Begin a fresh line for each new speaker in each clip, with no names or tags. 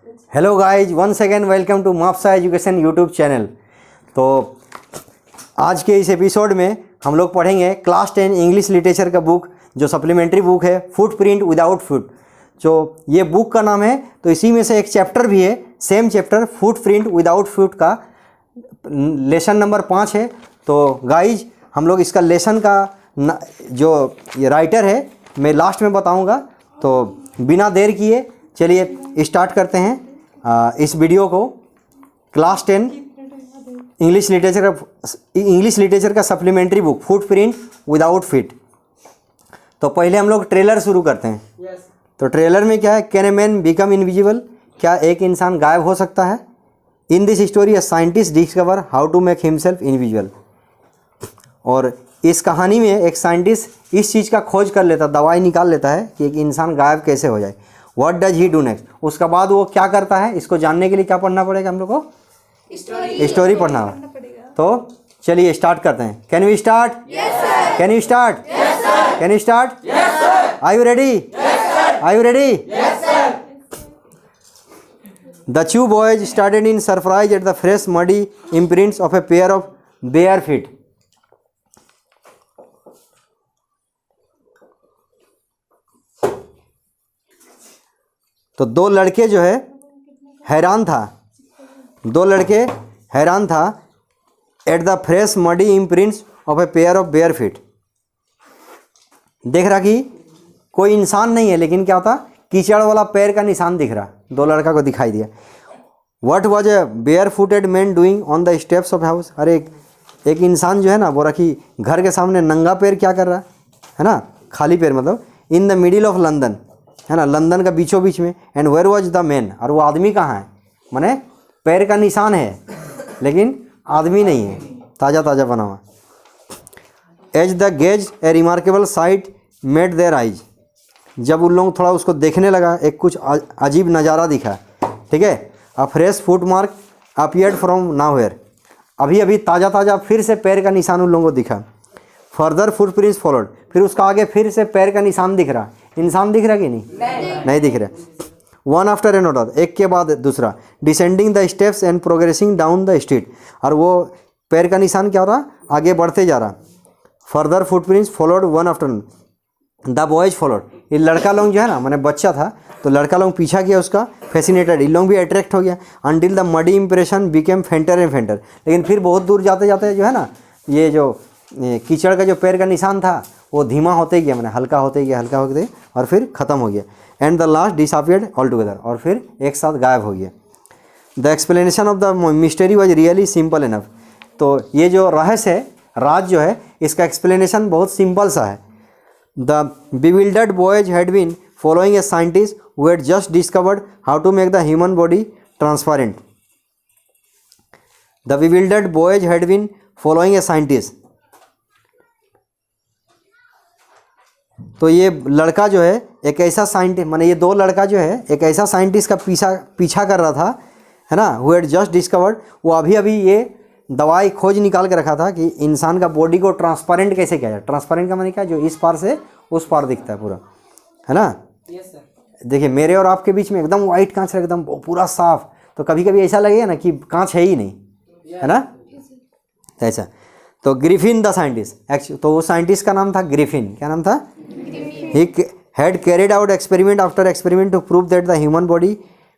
Hello guys, once again welcome to माफसा education YouTube channel. तो आज के इस एपिसोड में हम लोग पढ़ेंगे क्लास 10 इंग्लिश लिटरेचर का बुक, जो सप्लीमेंट्री बुक है फुटप्रिंट विदाउट फुट। जो ये बुक का नाम है, तो इसी में से एक चैप्टर भी है, same chapter footprint without foot का लेसन नंबर 5 है। तो गाइज हम लोग इसका लेसन का जो ये राइटर है मैं लास्ट में बताऊंगा। तो बिना देर किए चलिए स्टार्ट करते हैं इस वीडियो को। क्लास 10 इंग्लिश लिटरेचर का supplementary book footprint without fit. तो पहले हम लोग ट्रेलर शुरू करते हैं। तो ट्रेलर में क्या है, can a man become invisible, क्या एक इंसान गायब हो सकता है। In this story a scientist discover how to make himself invisible. और इस कहानी में एक साइंटिस्ट इस चीज़ का खोज कर लेता, दवाई निकाल लेता है कि एक इंसान गायब कैसे हो जाए। What does he do next, उसका बाद वो क्या करता है, इसको जानने के लिए क्या पढ़ना पड़ेगा हम लोग को, स्टोरी पढ़ना होगा। तो चलिए स्टार्ट करते हैं। Can we start? Can you start? Can you start? Are you ready? Are you ready? The two boys started in surprise at the fresh muddy imprints of a pair of bare feet. तो दो लड़के जो है हैरान था at the fresh muddy imprints of a pair of bare feet. देख रहा कि कोई इंसान नहीं है, लेकिन क्या होता, कीचड़ वाला पैर का निशान दिख रहा, दो लड़का को दिखाई दिया। What was a bare footed man doing on the steps of house. अरे एक इंसान जो है ना, वो रखी घर के सामने नंगा पैर क्या कर रहा है ना, खाली पैर, मतलब in the middle of London, है ना, लंदन का बीचों बीच में। And where was the man, और वो आदमी कहाँ है, माने पैर का निशान है लेकिन आदमी नहीं है, ताज़ा ताज़ा बना हुआ। As the gaze a remarkable sight made their eyes. जब उन लोग थोड़ा उसको देखने लगा, एक कुछ अजीब नज़ारा दिखा, ठीक है। A fresh foot mark appeared from nowhere, अभी अभी ताज़ा ताज़ा फिर से पैर का निशान उन लोगों को दिखा। फर्दर फुटप्रिंट्स फॉलोड, फिर उसका आगे फिर से पैर का निशान दिख रहा। इंसान दिख रहा कि नहीं दिख रहा। वन आफ्टर एनोडर, एक के बाद दूसरा। Descending the steps and progressing down the street, और वो पैर का निशान क्या हो रहा, आगे बढ़ते जा रहा। Further footprints followed one after the boys followed. ये लड़का लोग जो है ना, मैंने बच्चा था तो लड़का लोग पीछा किया उसका, फैसिनेटेड, इन लोग भी अट्रैक्ट हो गया। Until the muddy impression became फेंटर and फेंटर। लेकिन फिर बहुत दूर जाते जाते जो है ना, ये जो कीचड़ का जो पैर का निशान था वो धीमा होते गया, मैंने हल्का होते गया और फिर ख़त्म हो गया। And the last disappeared all together, और फिर एक साथ गायब हो गया। The explanation of the mystery was really simple enough. तो ये जो रहस्य है, राज जो है, इसका एक्सप्लेनेशन बहुत सिंपल सा है। The bewildered boys had been following a scientist who had just discovered how to make the human body transparent. The bewildered boys had been following a scientist. तो ये लड़का जो है एक ऐसा साइंटिस्ट, माने ये दो लड़का जो है एक ऐसा साइंटिस्ट का पीछा कर रहा था, है ना, who had just discovered, वो अभी ये दवाई खोज निकाल के रखा था कि इंसान का बॉडी को ट्रांसपेरेंट कैसे किया जाए। ट्रांसपेरेंट का माने क्या, जो इस पार से उस पार दिखता है पूरा, है ना। देखिए मेरे और आपके बीच में एकदम वाइट कांच है, एकदम पूरा साफ, तो कभी कभी ऐसा लगेगा ना कि कांच है ही नहीं, है ना, ऐसा। तो ग्रिफिन द साइंटिस्ट, तो वो साइंटिस्ट का नाम था ग्रिफिन। क्या नाम था? He had carried out experiment after experiment to prove that the human body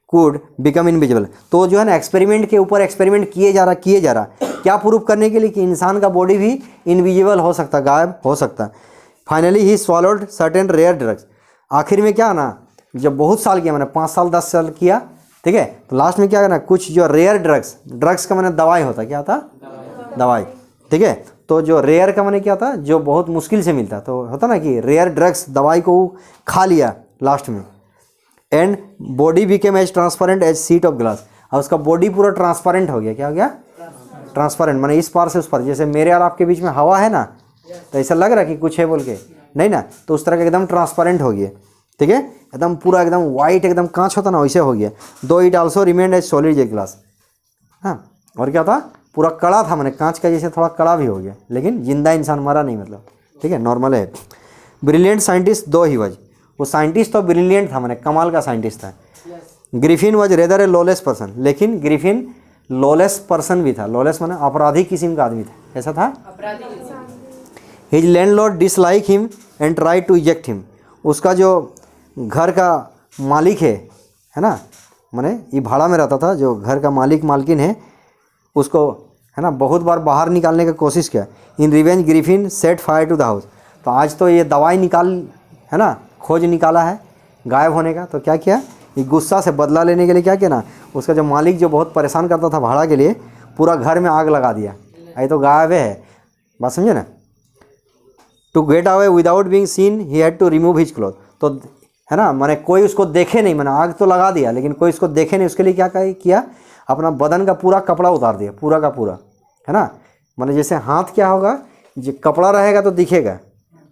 could become invisible. तो जो है ना, एक्सपेरिमेंट के ऊपर एक्सपेरिमेंट किए जा रहा, क्या प्रूव करने के लिए कि इंसान का बॉडी भी इनविजिबल हो सकता, गायब हो सकता। Finally he swallowed certain rare drugs. आखिर में क्या ना, जब बहुत साल किया, मैंने 5 साल 10 साल किया, ठीक है, तो लास्ट में क्या करना, कुछ जो रेयर ड्रग्स का मैंने दवाई होता, क्या होता, दवाई, ठीक है। तो जो रेयर का मैंने क्या था, जो बहुत मुश्किल से मिलता, तो होता ना कि रेयर ड्रग्स दवाई को खा लिया लास्ट में। And body became as transparent as sheet of glass, और उसका बॉडी पूरा ट्रांसपेरेंट हो गया। क्या हो गया? ट्रांसपेरेंट, माने इस पार से उस पार, जैसे मेरे और आपके बीच में हवा है ना, तो ऐसा लग रहा है कि कुछ है बोल के, नहीं ना, तो उस तरह का एकदम ट्रांसपेरेंट हो गया, ठीक है, एकदम पूरा एकदम वाइट, एकदम कांच होता ना, वैसे हो गया। Though it also remained as solid a glass. हाँ, और क्या था, पूरा कड़ा था, मैंने कांच का जैसे थोड़ा कड़ा भी हो गया, लेकिन जिंदा इंसान मरा नहीं, मतलब ठीक है, नॉर्मल है। ब्रिलियंट साइंटिस्ट दो ही वज, वो साइंटिस्ट तो ब्रिलियंट था, मैंने कमाल का साइंटिस्ट था। Griffin was rather A lawless person, लेकिन ग्रिफिन लॉलेस पर्सन भी था। लॉलेस माने अपराधी किस्म का आदमी था, कैसा था? His landlord dislike him and try to eject him. उसका जो घर का मालिक है ना, माने ये भाड़ा में रहता था, जो घर का मालिक मालकिन है उसको है ना बहुत बार बाहर निकालने का कोशिश किया। In revenge Griffin set fire to the house. तो आज तो ये दवाई निकाल है ना, खोज निकाला है गायब होने का। तो क्या किया, ये गुस्सा से बदला लेने के लिए क्या किया ना, उसका जो मालिक जो बहुत परेशान करता था भाड़ा के लिए, पूरा घर में आग लगा दिया। ये तो गायब है, बात समझे ना। To get away without being seen he had to remove his cloth. तो है ना, मैंने कोई उसको देखे नहीं, मैंने आग तो लगा दिया लेकिन कोई उसको देखे नहीं, उसके लिए क्या किया, अपना बदन का पूरा कपड़ा उतार दिया, पूरा का पूरा, है ना। मैंने जैसे हाथ क्या होगा, जो कपड़ा रहेगा तो दिखेगा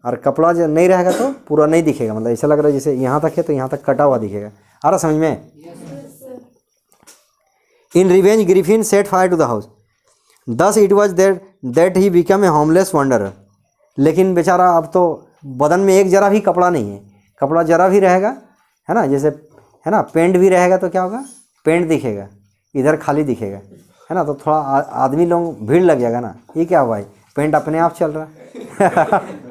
और कपड़ा जो नहीं रहेगा तो पूरा नहीं दिखेगा। मतलब ऐसा लग रहा है जैसे यहाँ तक है तो यहाँ तक कटा हुआ दिखेगा। आ रहा समझ में? In revenge Griffin set fire to the house, thus it was that he become a homeless wanderer. लेकिन बेचारा अब तो बदन में एक जरा भी कपड़ा नहीं है, कपड़ा जरा भी रहेगा है ना, जैसे है ना पेंट भी रहेगा तो क्या होगा, पेंट दिखेगा, इधर खाली दिखेगा, है ना। तो थोड़ा आदमी लोग भीड़ लग जाएगा ना, ये क्या हुआ है, पेंट अपने आप चल रहा है।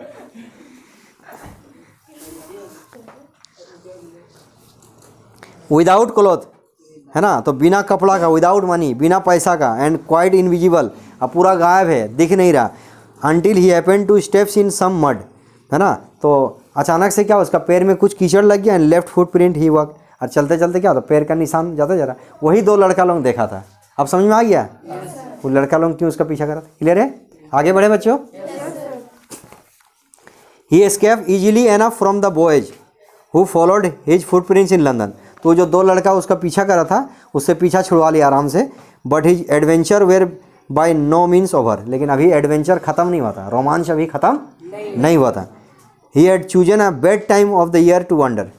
विदाउट क्लॉथ, है ना, तो बिना कपड़ा का, विदाउट मनी, बिना पैसा का, एंड क्वाइट इनविजिबल, अब पूरा गायब है, दिख नहीं रहा। Until he happen to steps in some mud, है ना। तो अचानक से क्या, उसका पैर में कुछ कीचड़ लग गया, and left foot print he walk, और चलते चलते क्या होता, पैर का निशान जाता जा रहा। वही दो लड़का लोग देखा था। अब समझ में आ गया वो लड़का लोग क्यों उसका पीछा करा था? क्लियर है? आगे बढ़े बच्चों। He escape easily enough from the boys who followed his footprints in London. तो जो दो लड़का उसका पीछा करा था, उससे पीछा छुड़वा लिया आराम से। But his adventure were by no means over, लेकिन अभी एडवेंचर ख़त्म नहीं हुआ था, रोमांच अभी ख़त्म नहीं हुआ था। He had chosen a bad time of the year to wander.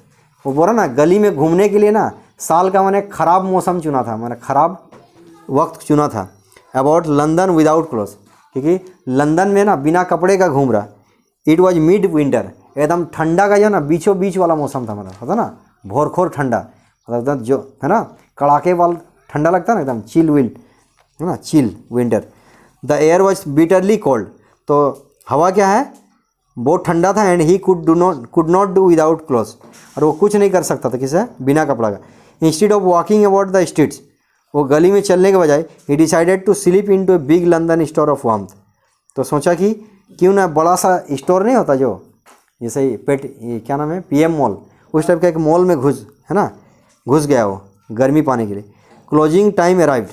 वो बोला ना, गली में घूमने के लिए ना साल का मैंने ख़राब मौसम चुना था, मैंने ख़राब वक्त चुना था। अबाउट लंदन विदाउट क्लोथ, क्योंकि लंदन में ना बिना कपड़े का घूम रहा। इट वॉज मिड विंटर, एकदम ठंडा का जो ना बीचों बीच वाला मौसम था, मतलब पता ना भोरखोर ठंडा, मतलब जो है ना कड़ाके वाला ठंडा लगता है ना, एकदम चिल विंड है ना, chill winter. The air was bitterly cold, तो हवा क्या है, बहुत ठंडा था। And he could not do without clothes, और वो कुछ नहीं कर सकता था किसे, बिना कपड़ा का। Instead of walking about the streets, वो गली में चलने के बजाय he decided to sleep in to a big London store of warmth. तो सोचा कि क्यों ना बड़ा सा स्टोर नहीं होता जो जैसे ये क्या नाम है, पीएम मॉल, उस टाइप का एक मॉल में घुस गया वो गर्मी पाने के लिए। क्लोजिंग टाइम अराइव्ड,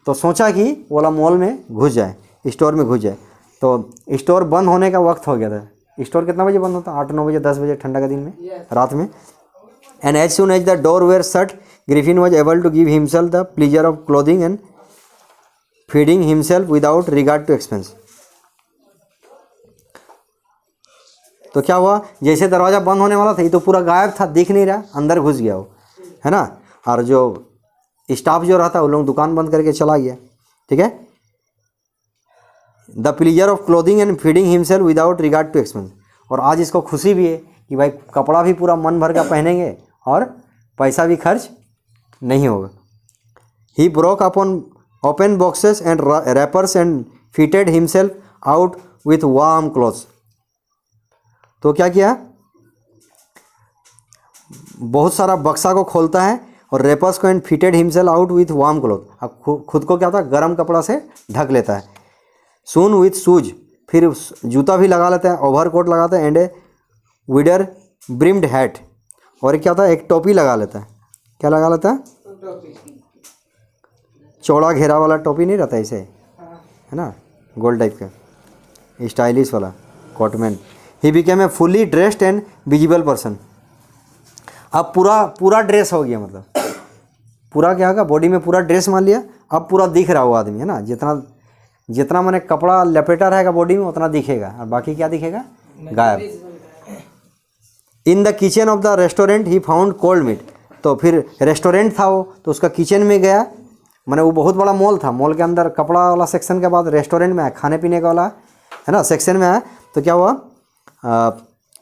तो सोचा कि वो वाला मॉल में घुस जाए, स्टोर में घुस जाए। तो स्टोर बंद होने का वक्त हो गया था। स्टोर कितना बजे बंद होता? 8-9 बजे, 10 बजे ठंडा के दिन में, रात में। And as soon as the door were shut, Griffin was able to give himself the pleasure of clothing and feeding himself without regard to expense. तो क्या हुआ, जैसे दरवाज़ा बंद होने वाला था, ये तो पूरा गायब था, दिख नहीं रहा, अंदर घुस गया वो, है ना। और जो स्टाफ जो रहता वो लोग दुकान बंद करके चला गया, ठीक है। The pleasure of clothing and feeding himself without regard to expense. और आज इसको खुशी भी है कि भाई कपड़ा भी पूरा मन भर का पहनेंगे और पैसा भी खर्च नहीं होगा। He broke upon open boxes and rappers and fitted himself out with warm clothes. तो क्या किया, बहुत सारा बक्सा को खोलता है और रैपर्स को and fitted himself out with warm cloth. अब खुद को क्या होता है, गर्म कपड़ा से ढक लेता है। सून विथ शूज, फिर जूता भी लगा लेता है, ओवर कोट लगाता है, and A weeder brimmed hat, और क्या होता है, एक टोपी लगा लेता है। क्या लगा लेता है, चौड़ा घेरा वाला टोपी नहीं रहता ऐसे, है ना, गोल टाइप का, स्टाइलिश वाला coat man. He became a fully dressed and visible person. अब पूरा ड्रेस हो गया, मतलब पूरा क्या होगा, बॉडी में पूरा ड्रेस मान लिया, अब पूरा दिख रहा हुआ आदमी, है ना। जितना मैंने कपड़ा लपेटा रहेगा बॉडी में उतना दिखेगा, और बाकी क्या दिखेगा, गायब। In the kitchen of the restaurant he found cold meat. तो फिर रेस्टोरेंट था वो, तो उसका किचन में गया, मैंने वो बहुत बड़ा मॉल था, मॉल के अंदर कपड़ा वाला सेक्शन के बाद रेस्टोरेंट में आया, खाने पीने का वाला है ना सेक्शन में आया। तो क्या हुआ,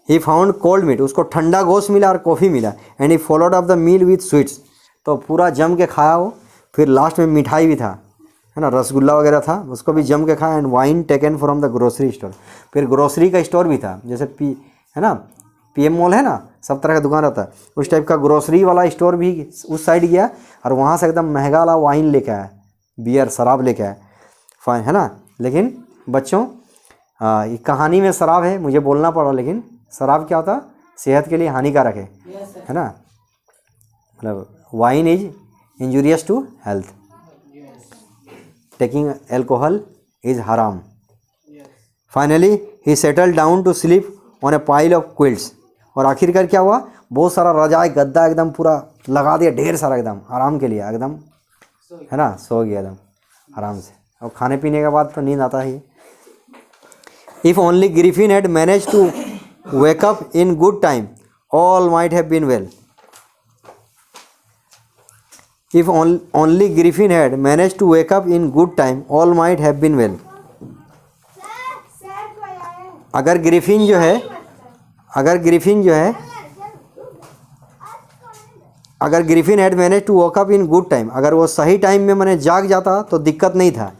ही फाउंड कोल्ड मीट, उसको ठंडा गोश्त मिला और कॉफ़ी मिला। And he followed off the meal with sweets. तो पूरा जम के खाया वो। फिर लास्ट में मिठाई भी था, है ना, रसगुल्ला वगैरह था, उसको भी जम के खाया। And wine taken from the grocery store. फिर ग्रोसरी का स्टोर भी था, जैसे है ना, पीएम मॉल है ना, सब तरह का दुकान रहता है, उस टाइप का ग्रोसरी वाला स्टोर भी उस साइड गया और वहाँ से एकदम महंगा वाला वाइन लेके आया, बियर शराब लेके आया, फाइन, है ना। लेकिन बच्चों ये कहानी में शराब है, मुझे बोलना पड़ा, लेकिन शराब क्या होता, सेहत के लिए हानिकारक है ना, मतलब wine is injurious to health, taking alcohol is हराम। Finally he settle down to sleep on a pile of quilts. और आखिरकार क्या हुआ, बहुत सारा रजाई गद्दा एकदम पूरा लगा दिया, ढेर सारा, एकदम आराम के लिए, एकदम, है ना, सो गया एकदम आराम से। और खाने पीने के बाद तो नींद आता ही। If only Griffin had manage to wake up in good time all might have been well. If only Griffin had managed to wake up in good time, all might have been well. अगर Griffin जो है अगर Griffin had manage to walk up in good time, अगर वो सही time में मैंने जाग जाता तो दिक्कत नहीं था।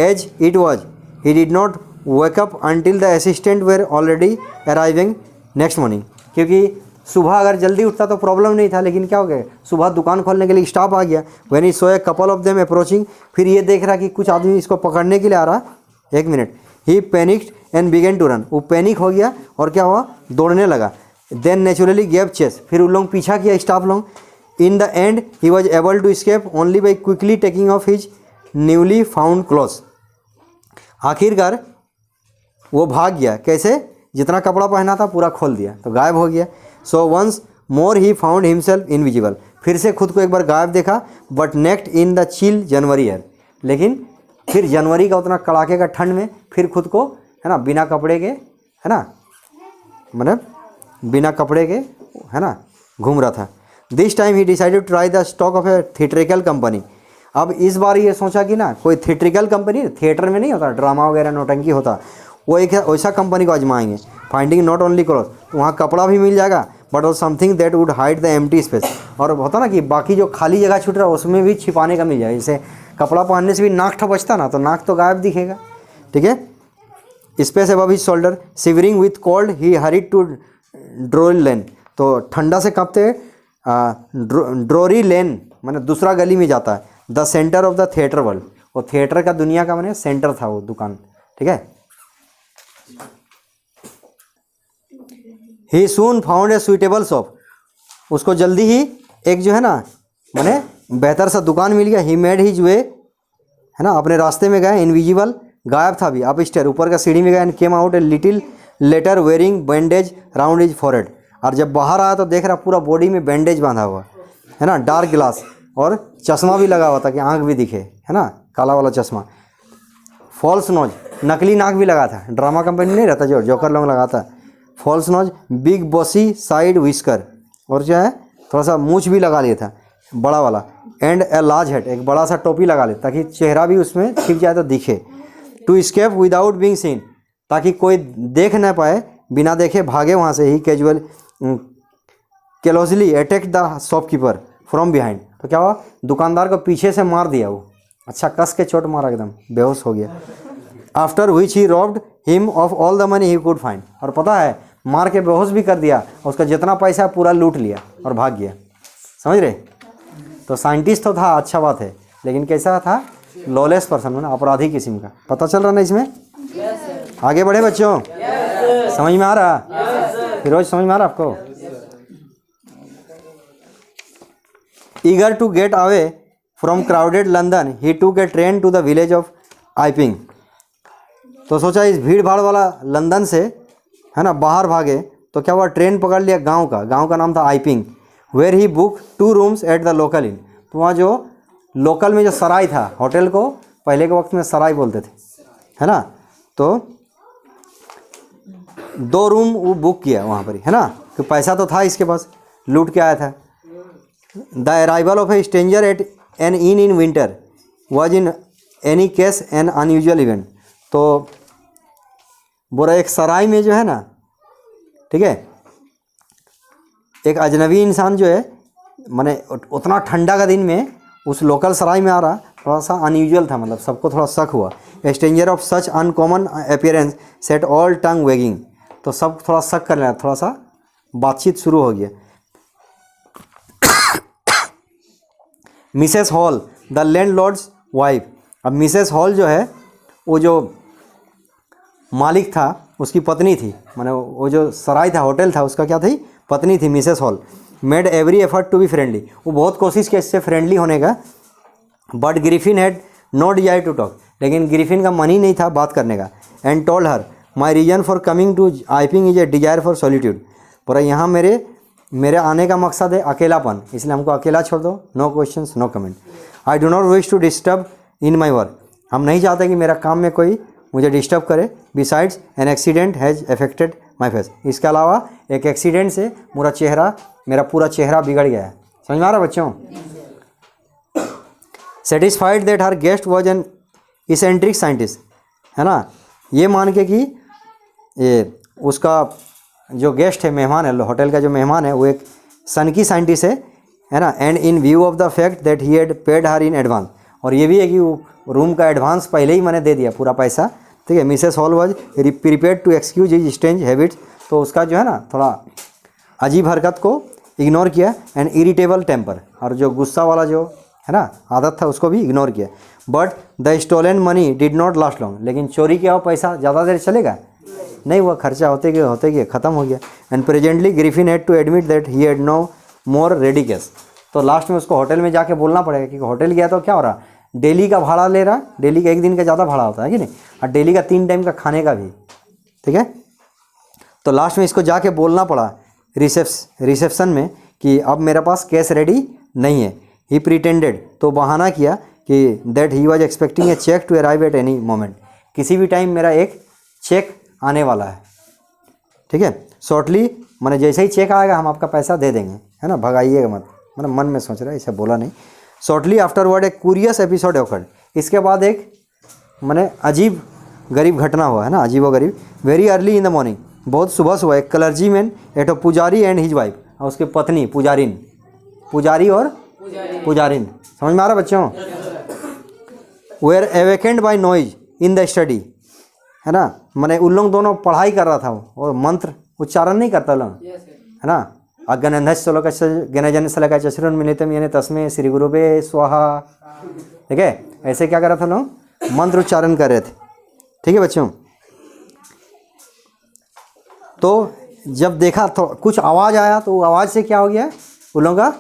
As it was he did not wake up until the assistant were already arriving next morning. क्योंकि सुबह अगर जल्दी उठता तो प्रॉब्लम नहीं था, लेकिन क्या हो गया, सुबह दुकान खोलने के लिए स्टाफ आ गया। When he saw a couple of them approaching, फिर ये देख रहा कि कुछ आदमी इसको पकड़ने के लिए आ रहा। एक minute, he panicked and began to run, वो पैनिक हो गया और क्या हुआ, दौड़ने लगा। देन नेचुरली गेव चेस, फिर उन लोग पीछा किया स्टाफ लोग। In the end he was able to escape only by quickly taking off his newly found clothes. आखिरकार वो भाग गया, कैसे, जितना कपड़ा पहना था पूरा खोल दिया तो गायब हो गया। So once more he found himself invisible, फिर से खुद को एक बार गायब देखा, but next in the chill January year, लेकिन फिर जनवरी का उतना कड़ाके का ठंड में फिर खुद को, है ना, बिना कपड़े के, है ना, मतलब बिना कपड़े के, है ना, घूम रहा था। This time he decided to try the stock of a theatrical company. अब इस बार ये सोचा कि ना कोई थिएट्रिकल कंपनी, थिएटर में नहीं होता ड्रामा वगैरह नौटंकी होता, वो एक वैसा कंपनी को आजमाएंगे। फाइंडिंग नॉट ओनली क्लॉथ, तो वहाँ कपड़ा भी मिल जाएगा, बट और something that would hide the empty space, और होता ना कि बाकी जो खाली जगह छूट रहा है उसमें भी छिपाने का मिल जाए। जैसे कपड़ा पहनने से भी नाक ठप बचता ना, तो नाक तो गायब दिखेगा, ठीक है। Space above his shoulder, shivering with cold he hurried to Drury Lane, तो ठंडा से कांपते ड्रोरी लेन मैंने दूसरा गली में जाता है। The centre of the theatre world, वो थिएटर का दुनिया का मैंने सेंटर था वो दुकान, ठीक है। ही सून फाउंड ए सुइटेबल शॉप, उसको जल्दी ही एक जो है ना मैंने बेहतर सा दुकान मिल गया। ही मेड हिज वे, है ना, अपने रास्ते में गए, इनविजिबल, गायब था अभी, अप स्टेयर, ऊपर का सीढ़ी में गया। And came out A little letter wearing bandage round his forehead, और जब बाहर आया तो देख रहा पूरा बॉडी में बैंडेज बांधा हुआ, है ना, डार्क ग्लास, और चश्मा भी लगा हुआ था कि आँख भी दिखे, है ना, काला वाला चश्मा। फॉल्स नोज, नकली नाक भी लगा था, ड्रामा कंपनी नहीं रहता जो जोकर लोग लगाता, false nose, big bossy side whisker, और जो है थोड़ा सा मूछ भी लगा लिया था बड़ा वाला। एंड ए लार्ज हेड, एक बड़ा सा टोपी लगा ले ताकि चेहरा भी उसमें छिप जाए तो दिखे। To escape without being seen, ताकि कोई देख न पाए, बिना देखे भागे वहाँ से। He casual callously attack the shopkeeper from behind, तो क्या हुआ, दुकानदार को पीछे से मार दिया वो, अच्छा कस के चोट मारा, एकदम बेहोश हो गया। After which he robbed him of all the money he could find, और पता है मार के बेहोश भी कर दिया, उसका जितना पैसा पूरा लूट लिया और भाग गया, समझ रहे। तो साइंटिस्ट तो था, अच्छा बात है, लेकिन कैसा था, लॉलेस पर्सन, ना अपराधी किस्म का। पता चल रहा ना इसमें? आगे बढ़े बच्चों, समझ में आ रहा? फिरोज समझ में आ रहा आपको? Eager to get away from crowded London he took a train to the village of Iping, तो सोचा इस भीड़ भाड़ वाला लंदन से, है ना, बाहर भागे, तो क्या हुआ, ट्रेन पकड़ लिया गांव का नाम था Iping. Where he book 2 rooms at the local inn, तो वहाँ जो लोकल में जो सराय था, होटल को पहले के वक्त में सराय बोलते थे, है ना, तो 2 रूम वो बुक किया वहाँ पर, है ना, कि पैसा तो था इसके पास, लूट के आया था। The arrival of A stranger eight N in winter was in any case N unusual event, तो बोरा एक सराय में जो है ना, ठीक है, एक अजनबी इंसान जो है माने उतना ठंडा का दिन में उस लोकल सराय में आ रहा, थोड़ा सा अनयूजुअल था, मतलब सबको थोड़ा शक हुआ। ए stranger of such uncommon appearance set all tongue weighing, तो सब थोड़ा शक करने लगा, थोड़ा सा बातचीत शुरू हो गया। Mrs hall the landlords wife, अब मिसेस हॉल जो है वो जो मालिक था उसकी पत्नी थी, माने वो जो सराय था, होटल था, उसका क्या थी, पत्नी थी Mrs Hall. Made every effort to be friendly, वो बहुत कोशिश की इससे फ्रेंडली होने का। But Griffin had no desire to talk, लेकिन ग्रिफिन का मन ही नहीं था बात करने का। And told her my reason for coming to Iping is a desire for solitude, पर यहाँ मेरे आने का मकसद है अकेलापन, इसलिए हमको अकेला छोड़ दो, no questions no comment. I do not wish to disturb in my work, हम नहीं चाहते कि मेरा काम में कोई मुझे डिस्टर्ब करे। Besides an accident has affected my face, इसके अलावा एक एक्सीडेंट से मेरा पूरा चेहरा बिगड़ गया है। समझ में आ रहा बच्चों? Satisfied that her guest was an eccentric scientist, है ना, ये मान के कि ये उसका जो गेस्ट है, मेहमान है, होटल का जो मेहमान है, वो एक सनकी साइंटिस्ट है ना। And in view of the fact that he had paid her in advance, और ये भी है कि वो रूम का एडवांस पहले ही मैंने दे दिया पूरा पैसा, ठीक है। Mrs Hall was prepared to excuse his strange habits, तो उसका जो है ना थोड़ा अजीब हरकत को इग्नोर किया। एंड इरिटेबल टेम्पर, और जो गुस्सा वाला जो है ना आदत था उसको भी इग्नोर किया। But the stolen money did not last long, लेकिन चोरी किया हुआ पैसा ज़्यादा देर चलेगा नहीं, वो खर्चा होते गए ख़त्म हो गया। And presently Griffin had to admit that he had no more ready cash, तो लास्ट में उसको होटल में जाके बोलना पड़ेगा, क्योंकि होटल गया तो क्या हो रहा, डेली का भाड़ा ले रहा, डेली का एक दिन का ज़्यादा भाड़ा होता है कि नहीं, और डेली का 3 टाइम का खाने का भी, ठीक है। तो लास्ट में इसको जाके बोलना पड़ा रिसेप्शन में कि अब मेरे पास कैश रेडी नहीं है। ही प्रिटेंडेड, तो बहाना किया कि that he was expecting a cheque to arrive at any moment, किसी भी टाइम मेरा एक चेक आने वाला है, ठीक है। शॉर्टली, मैंने जैसे ही चेक आएगा हम आपका पैसा दे देंगे, है ना, भगाइएगा मत, मतलब मन में सोच रहा है, ऐसा बोला नहीं। शॉर्टली आफ्टरवर्ड एक क्यूरियस एपिसोड ऑकर्ड, इसके बाद एक मैंने अजीब गरीब घटना हुआ, है ना, अजीब व गरीब। Very early in the morning, बहुत सुबह एक क्लर्जीमैन एटो पुजारी एंड हिज वाइफ, और उसकी पत्नी पुजारिन, पुजारी और पुजारिन, समझ में आ रहा बच्चों। Were awakened by noise in the study, है ना, मैंने उन लोग दोनों पढ़ाई कर रहा था, और मंत्र उच्चारण नहीं करता लोग, है ना। अगनंधन मिलितम यानी तस्में श्री गुरुवे स्वाहा, ठीक है, ऐसे क्या कर रहा था लोग, मंत्र उच्चारण कर रहे थे, ठीक है बच्चों। तो जब देखा तो कुछ आवाज़ आया, तो आवाज़ से क्या हो गया उन लोगों का,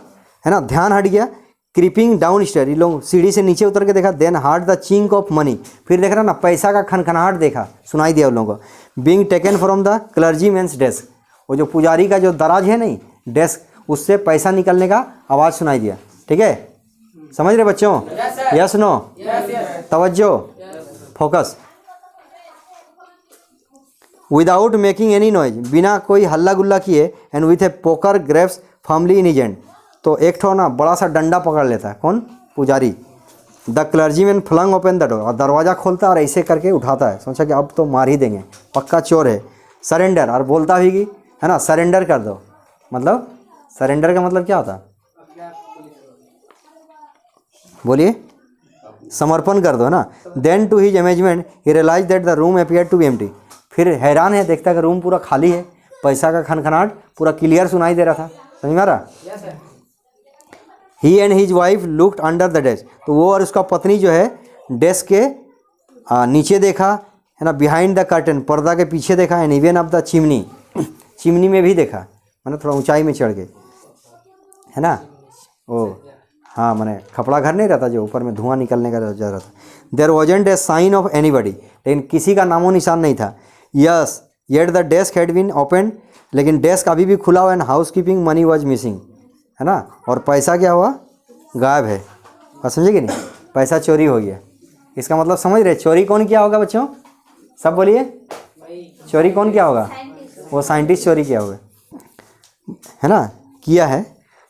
है ना, ध्यान हट गया। क्रीपिंग डाउन स्टेयर, ये लोग सीढ़ी से नीचे उतर के देखा। Then heard the chink of money, फिर देख रहा ना पैसा का खनखनाहट देखा, सुनाई दिया उन लोगों को। Being taken from the clergyman's desk, वो जो पुजारी का जो दराज है नहीं डेस्क, उससे पैसा निकलने का आवाज़ सुनाई दिया, ठीक है। समझ रहे बच्चों? Yes no? तवज्जो, focus. Without making any noise, बिना कोई हल्ला गुल्ला किए, and with a poker grasped firmly in his hand, तो एक ठो ना बड़ा सा डंडा पकड़ लेता है, कौन, पुजारी। The clergyman flung open the door, और दरवाज़ा खोलता है और ऐसे करके उठाता है, सोचा कि अब तो मार ही देंगे, पक्का चोर है। सरेंडर, और बोलता भी कि है ना सरेंडर कर दो, मतलब सरेंडर का मतलब क्या होता है, बोलिए, समर्पण कर दो, है ना। Then to his amazement he realise that the room appear to be empty, फिर हैरान है, देखता है कि रूम पूरा खाली है, पैसा का खनखनाहट पूरा क्लियर सुनाई दे रहा था, समझ में आ रहा। He and his wife looked under the desk, तो वो और उसका पत्नी जो है डेस्क के नीचे देखा, है ना, बिहाइंड द कर्टन, पर्दा के पीछे देखा। And even of the chimney, chimney में भी देखा, मैंने थोड़ा ऊंचाई में चढ़ के, है ना, ओ हाँ, मैंने खपड़ा घर नहीं रहता जो ऊपर में धुआं निकलने का जा रहा था। There wasn't a sign of anybody, लेकिन किसी का नामो निशान नहीं था। Yes yet the desk had been open, लेकिन डेस्क अभी भी खुला हुआ, and housekeeping money was missing, है ना, और पैसा क्या हुआ, गायब है। और समझे कि नहीं, पैसा चोरी हो गया। इसका मतलब समझ रहे, चोरी कौन किया होगा बच्चों, सब बोलिए, चोरी कौन किया होगा, वो साइंटिस्ट चोरी किया होगा, है ना, किया है।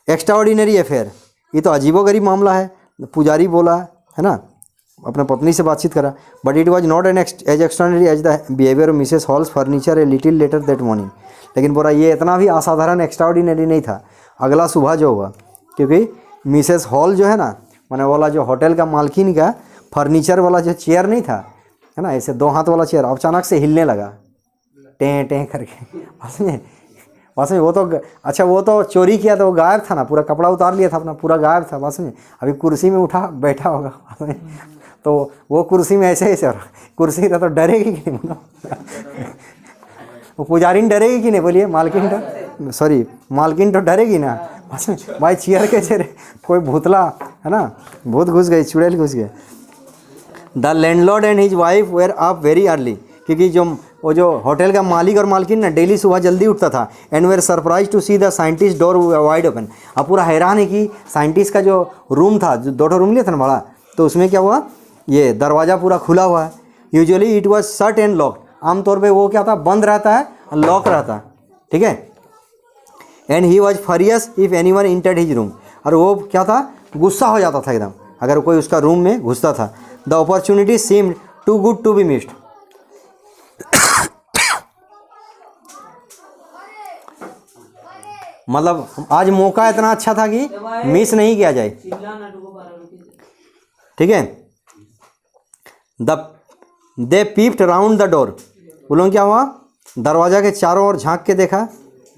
एक्स्ट्रा ऑर्डिनरी अफेयर, ये तो अजीबोगरीब मामला है। पुजारी बोला, है ना, अपने पत्नी से बातचीत करा। But it was not an as extraordinary as the behaviour of Mrs Hall's furniture a little later that morning, लेकिन बोला ये इतना भी असाधारण एक्स्ट्राऑर्डिनरी नहीं था। अगला सुबह जो हुआ, क्योंकि मिसेस हॉल जो है ना, मैंने बोला जो होटल का मालकिन का फर्नीचर वाला जो चेयर नहीं था, है ना, ऐसे 2 हाथ वाला चेयर अचानक से हिलने लगा टें टें करके। बस में वो तो अच्छा, वो तो चोरी किया था, वो गायब था ना, पूरा कपड़ा उतार लिया था अपना, पूरा गायब था। बस में अभी कुर्सी में उठा बैठा होगा बस में, तो वो कुर्सी में ऐसे ऐसे कुर्सी था तो डरेगी कि नहीं वो पुजारिन डरेगी कि नहीं, बोलिए मालकिन तो सॉरी मालकिन तो डरेगी ना। बस में भाई चेयर के चेहरे कोई भूतला है ना, भूत घुस गई, चुड़ैल घुस गए। The landlord and his wife were up very early, क्योंकि जो वो जो होटल का मालिक और मालकिन ना डेली सुबह जल्दी उठता था। And were surprise to see the scientist door wide open. अब पूरा हैरान है कि साइंटिस्ट का जो रूम था, जो 2 रूम लिया था ना बड़ा, तो उसमें क्या हुआ, ये दरवाज़ा पूरा खुला हुआ है। Usually it was shut and locked, आमतौर पर वो क्या था, बंद रहता है, लॉक रहता है, ठीक है। And he was furious if anyone entered his room, और वो क्या था, गुस्सा हो जाता था एकदम अगर कोई उसका रूम में घुसता था। The opportunity seemed too good to be missed, मतलब आज मौका इतना अच्छा था कि मिस नहीं किया जाए, ठीक है। दे पीप्ड राउंड द डोर, वो लोग क्या हुआ, दरवाजा के चारों ओर झांक के देखा,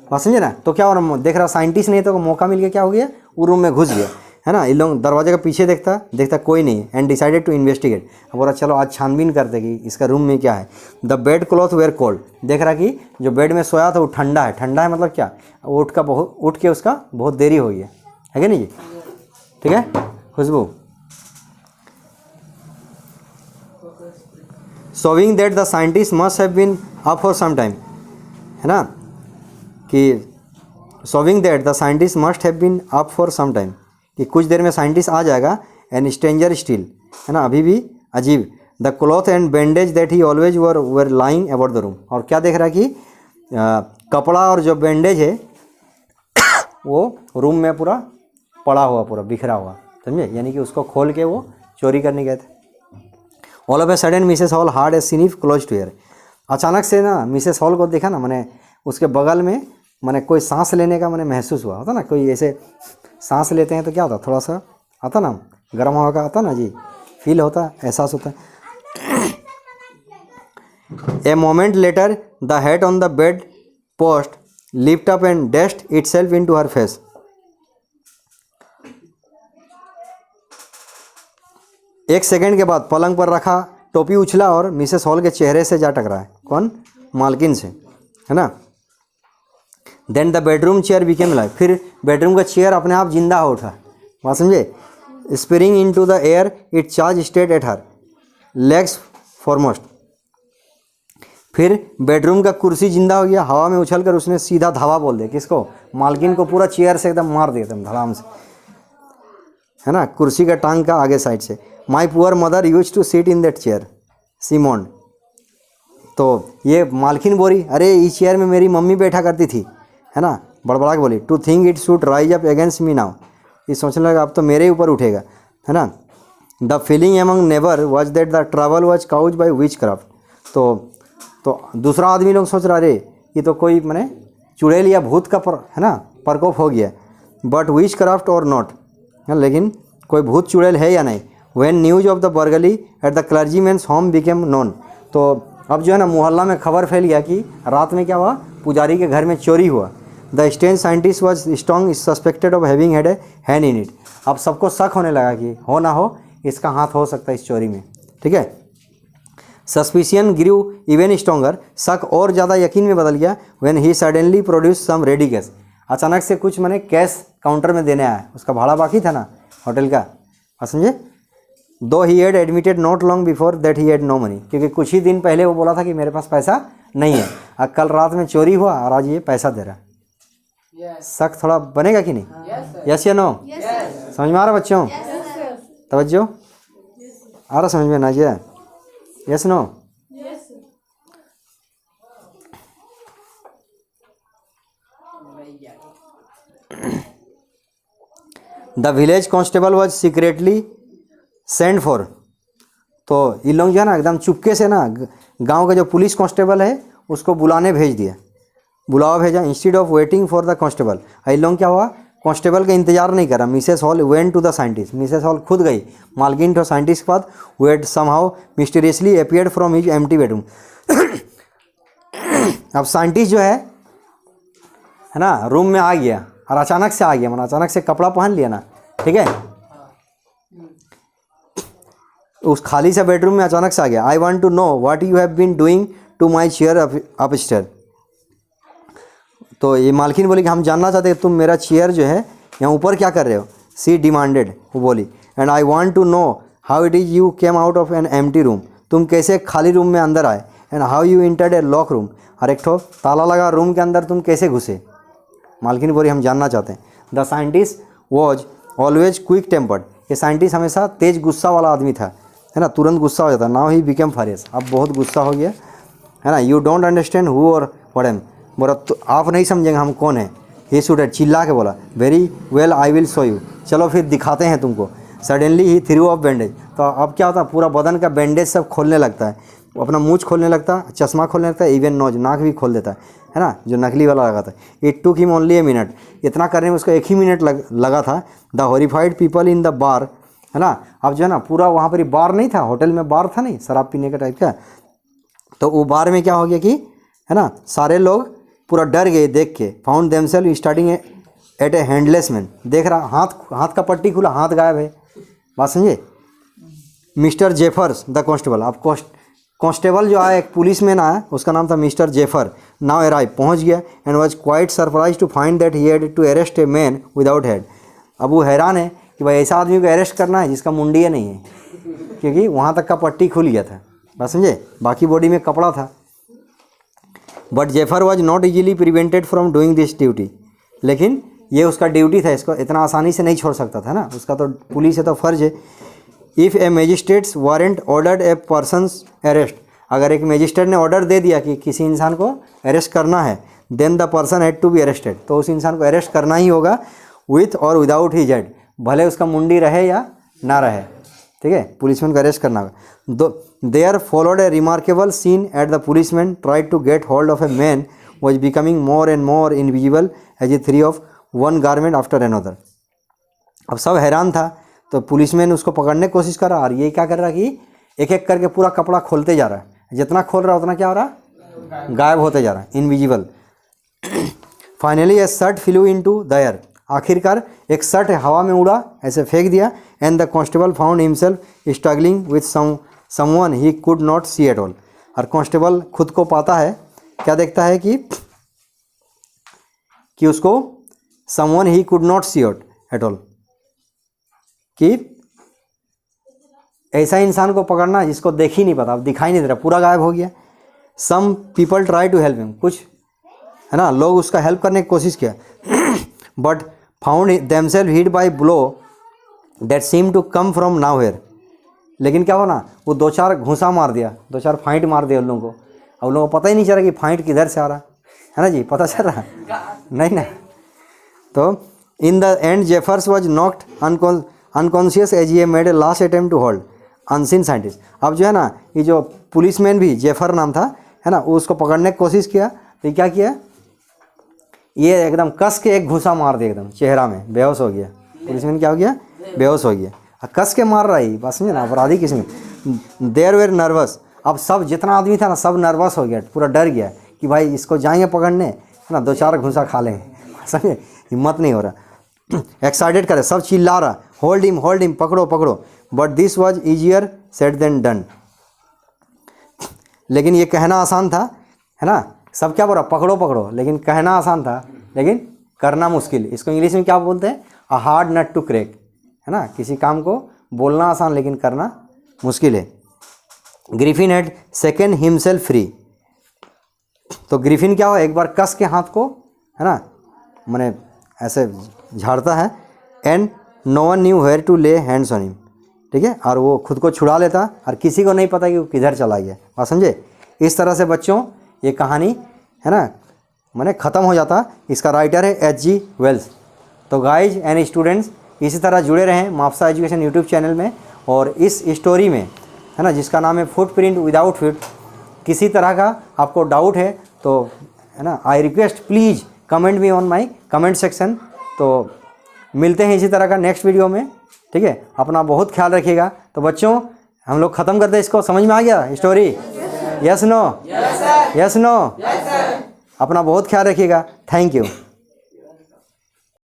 बात समझे ना, तो क्या हो देख रहा, साइंटिस्ट नहीं तो मौका मिल गया, क्या हो गया, वो रूम में घुस गया, है ना। इन लोग दरवाजे के पीछे देखता कोई नहीं है। एंड डिसाइडेड टू इन्वेस्टिगेट, अब बोला चलो आज छानबीन करते कि इसका रूम में क्या है। The bed cloth were cold, देख रहा कि जो बेड में सोया था वो ठंडा है मतलब क्या, उठ के उसका बहुत देरी हो गई है कि नहीं जी, ठीक है। खुशबू showing that the scientist must have been up for some time, है ना, कि showing that the scientist must have been up for some time, कि कुछ देर में साइंटिस्ट आ जाएगा। एंड स्ट्रेंजर स्टिल, है ना, अभी भी अजीब। The cloth and bandage that he always were lying about the room, और क्या देख रहा है कि कपड़ा और जो बैंडेज है वो रूम में पूरा पड़ा हुआ, पूरा बिखरा हुआ, समझे, यानी कि उसको खोल के वो चोरी करने गए थे। All of a sudden Mrs Hall heard a sniff close to air, अचानक से ना मिसेस हॉल को देखा ना, मैंने उसके बगल में मैंने कोई सांस लेने का मैंने महसूस हुआ, होता ना, कोई ऐसे सांस लेते हैं तो क्या होता, थोड़ा सा आता ना, गर्म हवा का आता ना जी, फील होता, एहसास होता है। A moment later the head on the bed post lift up and dust itself into her face, एक सेकंड के बाद पलंग पर रखा टोपी उछला और मिसेस हॉल के चेहरे से जा टकरा है, कौन, मालकिन से, है ना। Then the bedroom chair became live, फिर बेडरूम का चेयर अपने आप जिंदा हो उठा, बात समझे। Spring in to the air it charge state at her legs foremost, फिर बेडरूम का कुर्सी जिंदा हो गया, हवा में उछलकर उसने सीधा धावा बोल दिया, किसको, मालकिन को, पूरा चेयर से एकदम मार दिया एकदम धड़ाम से, है ना, कुर्सी का टांग का आगे साइड से। My poor mother use to sit in that chair Simon, तो ये मालकिन बोली, अरे इस चेयर में मेरी मम्मी बैठा करती थी, है ना, बड़बड़ा के बोली, to think it should rise up against me now, ये सोचने लगा अब तो मेरे ऊपर उठेगा, है ना। The feeling among neighbour was that the travel was cause by witchcraft, तो दूसरा आदमी लोग सोच रहा, अरे ये तो कोई मैंने चुड़ैल या भूत का है ना प्रकोप हो गया। But witchcraft or not, लेकिन कोई भूत चुड़ैल है या नहीं। When news of the burglary at the clergyman's home became known, तो अब जो है ना मोहल्ला में खबर फैल गया कि रात में क्या हुआ, पुजारी के घर में चोरी हुआ। The Strange scientist was strong suspected of having had a hand in it, अब सबको शक होने लगा कि हो ना हो इसका हाथ हो सकता है इस चोरी में, ठीक है। सस्पिशियन ग्रू इवन स्ट्रॉन्गर, शक और ज़्यादा यकीन में बदल गया। When he suddenly produce some ready cash, अचानक से कुछ मैंने कैश काउंटर में देने आया, उसका भाड़ा बाकी था ना होटल का, समझे। Though he had admitted not long before that he had no money, क्योंकि कुछ ही दिन पहले वो बोला था कि मेरे पास पैसा नहीं है, अब कल रात में चोरी हुआ और आज ये पैसा दे रहा। शक थोड़ा बनेगा कि नहीं, यस या नो, समझ में आ रहा बच्चों, तवज्जो आ रहा समझ में ना जी, yes no. The village constable was secretly send for, तो ये लोग जो है ना एकदम चुपके से ना गांव का जो पुलिस कांस्टेबल है उसको बुलाने भेज दिया, बुलावा भेजा। Instead of waiting for the constable, ये लोग क्या हुआ, कांस्टेबल का इंतजार नहीं करा। Mrs Hall went to the scientist, Mrs Hall खुद गई मालकिन तो साइंटिस्ट के पास, who had somehow mysteriously appeared from his empty bedroom. अब साइंटिस्ट जो है ना, रूम में आ गया और अचानक से आ गया, मतलब अचानक से कपड़ा पहन लिया ना, ठीक है, उस खाली से बेडरूम में अचानक से आ गया। I want to know what you have been doing to my chair upstair. तो ये मालकिन बोली कि हम जानना चाहते हैं तुम मेरा चेयर जो है यहाँ ऊपर क्या कर रहे हो। सी डिमांडेड, वो बोली, and I want to know how it is you came out of an empty room, तुम कैसे खाली रूम में अंदर आए, and how you entered a lock room, और एक ठो ताला लगा रूम के अंदर तुम कैसे घुसे। मालकिन बोली हम जानना चाहते हैं। The scientist was always quick tempered, ये साइंटिस्ट हमेशा तेज गुस्सा वाला आदमी था, है ना, तुरंत गुस्सा हो जाता। नाउ ही बिकेम फरियस, अब बहुत गुस्सा हो गया, है ना। यू डोंट अंडरस्टैंड हु और व्हाट एम, बोला तो आप नहीं समझेंगे हम कौन है। ही शुड, चिल्ला के बोला, very well I will show you, चलो फिर दिखाते हैं तुमको। Suddenly he through of bandage, तो अब क्या होता है, पूरा बदन का बैंडेज सब खोलने लगता है, अपना मूँछ खोलने लगता है, चश्मा खोलने लगता है, इवन नोज, नाक भी खोल देता है ना, जो नकली वाला लगा था। It took him only a minute, इतना करने में उसको 1 ही मिनट लगा था। The horrified people in the bar, है ना, अब जो है ना पूरा वहाँ पर बार नहीं था, होटल में बार था नहीं, शराब पीने का टाइप का, तो वो बार में क्या हो गया कि, है ना, सारे लोग पूरा डर गए देख के। Found themselves starting at a handless man, देख रहा हाथ का पट्टी खुला, हाथ गायब है, बात समझे। मिस्टर जेफर्स द कांस्टेबल, अब कांस्टेबल जो आया, एक पुलिस मैन आया, उसका नाम था मिस्टर जेफर, नाउ अराइव, पहुंच गया, and was quite surprise to find that he had to arrest a man without head. अब वो हैरान है कि भाई ऐसा आदमी को अरेस्ट करना है जिसका मुंडिया नहीं है, क्योंकि वहाँ तक का पट्टी खुल गया था, बात समझे, बाकी बॉडी में कपड़ा था। But Jaffers was not easily prevented from doing this duty, लेकिन ये उसका ड्यूटी था, इसको इतना आसानी से नहीं छोड़ सकता था ना, उसका तो पुलिस है तो फर्ज है। If A magistrates warrant ordered A persons arrest, अगर एक मजिस्ट्रेट ने ऑर्डर दे दिया कि किसी इंसान को अरेस्ट करना है, then the person had to be arrested, तो उस इंसान को अरेस्ट करना ही होगा, विथ और विदाउट हिज हेड, भले उसका मुंडी रहे या ना रहे, ठीक है, पुलिसमैन को अरेस्ट करना होगा। There followed a remarkable scene at the policeman tried to get hold of a man was becoming more and more invisible as a three of one garment after another. अब सब हैरान था, तो policeman उसको पकड़ने की कोशिश कर रहा, और ये क्या कर रहा कि एक एक करके पूरा कपड़ा खोलते जा रहा है, जितना खोल रहा उतना क्या हो रहा, गायब होते जा रहा है, invisible. Finally a shirt flew into the air, आखिरकार एक शर्ट हवा में उड़ा, ऐसे फेंक दिया, and the constable found himself struggling with someone he could not see at all, और कांस्टेबल खुद को पाता है, क्या देखता है कि उसको someone he could not see at all, कि ऐसा इंसान को पकड़ना जिसको देख ही नहीं पता, अब दिखाई नहीं दे रहा, पूरा गायब हो गया। Some people try to help him, कुछ है ना लोग उसका हेल्प करने की कोशिश किया, but found themselves hit by blow that seem to come from nowhere, लेकिन क्या हो ना, वो 2-4 घूंसा मार दिया, 2-4 फाइट मार दिया उन लोगों को, अब लोगों को पता ही नहीं चल रहा कि फाइट किधर से आ रहा है ना जी, पता चल रहा नहीं ना। तो in the end Jeffers was knocked unconscious as he made a last attempt to hold unseen scientist. अब जो है ना, ये जो पुलिसमैन भी जेफर नाम था, है ना, वो उसको पकड़ने की कोशिश किया, तो क्या किया, ये एकदम कस के एक घुसा मार दिया, एकदम चेहरा में, बेहोश हो गया। पुलिसमैन क्या हो गया, बेहोश हो गया, कस के मार रहा है, बस समझे ना, अपराधी किसमें। देयर वेर नर्वस, अब सब जितना आदमी था ना, सब नर्वस हो गया, पूरा डर गया कि भाई इसको जाएंगे पकड़ने, है ना, 2-4 घुसा खा लेंगे, समझे, हिम्मत नहीं हो रहा, एक्साइटेड करे, सब चिल्ला रहा, होल्ड हिम, पकड़ो पकड़ो। But this was easier said than done, लेकिन ये कहना आसान था, है ना, सब क्या बोल रहा, पकड़ो पकड़ो, लेकिन कहना आसान था, लेकिन करना मुश्किल। इसको इंग्लिश में क्या बोलते हैं, a hard nut to crack, है ना, किसी काम को बोलना आसान लेकिन करना मुश्किल है। Griffin had second himself free, तो ग्रिफिन क्या हुआ, एक बार कस के हाथ को, है ना, मैंने ऐसे झाड़ता है, and no one knew where to lay hands on him, ठीक है, और वो खुद को छुड़ा लेता, और किसी को नहीं पता कि वो किधर चला गया, बात समझे। इस तरह से बच्चों ये कहानी, है ना, मैंने ख़त्म हो जाता। इसका राइटर है H.G. वेल्स। तो गाइज एंड स्टूडेंट्स इसी तरह जुड़े रहें मापसा एजुकेशन यूट्यूब चैनल में, और इस स्टोरी में, है ना, जिसका नाम है फुटप्रिंट विदाउट फीट, किसी तरह का आपको डाउट है तो, है ना, I request please comment me on my comment section. तो मिलते हैं इसी तरह का नेक्स्ट वीडियो में, ठीक है। अपना बहुत ख्याल रखिएगा। तो बच्चों हम लोग ख़त्म करते हैं इसको, समझ में आ गया story? Yes no? Yes no? अपना बहुत ख्याल रखिएगा। Thank you.